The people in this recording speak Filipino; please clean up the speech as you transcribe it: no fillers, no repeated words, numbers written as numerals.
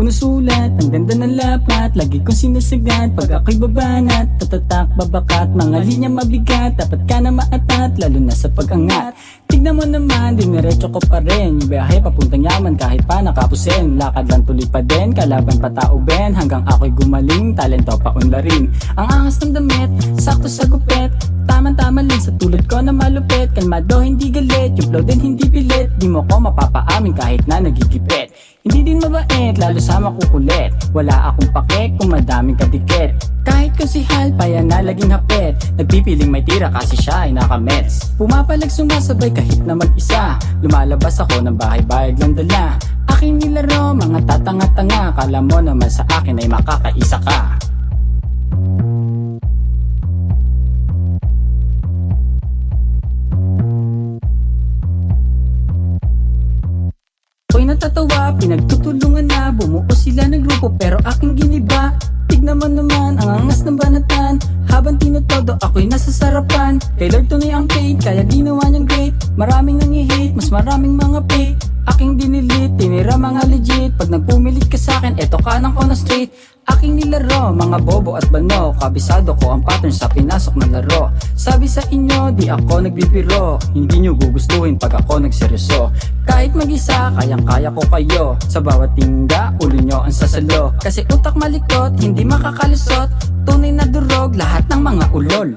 sinusulat. Ang ganda ng lapat, lagi kong sinasagad. Pag ako'y babanat, tatatak, babakat. Mga linya mabigat, dapat ka na maatat, lalo na sa pag-angat. Tignan mo naman, diniretso ko pa rin yung biyahe papuntang yaman kahit pa nakapusin. Lakad lang tuloy pa din, kalaban pa tao ben. Hanggang ako'y gumaling, talento pa unlarin. Ang angas ng damit, sakto sa gupet. Tama-tama lang sa tulad ko na malupit. Kalmado, hindi galit, yung flow din hindi pilit. Di mo ko mapapaamin kahit na nagigipit. Hindi din mabait, lalo sa makukulit. Wala akong pake kung madaming kadikit. Kahit kung si Hal pa yan na laging hapit. Nagpipiling may tira kasi siya ay nakamets. Pumapalag sumasabay kahit na mag-isa. Lumalabas ako ng bahay-bayag lang dala. Aking nilaro, mga tatanga-tanga. Kala mo naman sa akin ay makakaisa ka. Ako'y natatawa, pinagtutulungan na. Bumuo sila ng grupo pero aking giniba. Tignan mo naman ang angas ng banatan. Habang tinutodo ako'y nasa sarapan. Kay Lord tunay ang paid, kaya ginawa niyang great. Maraming nangi-hate, mas maraming mga fake. Aking dinilit, tinira mga legit. Pag nagpumilit ka sa'kin, eto kanan ko na straight. Aking nilaro, mga bobo at bano. Kabisado ko ang pattern sa pinasok na laro. Sabi sa inyo, di ako nagbibiro. Hindi nyo gugustuhin pag ako nagseryoso. Kahit mag-isa, kayang-kaya ko kayo. Sa bawat tingga, ulo nyo ang sasalo. Kasi utak malikot, hindi makakalusot. Tunay na durog, lahat ng mga ulol.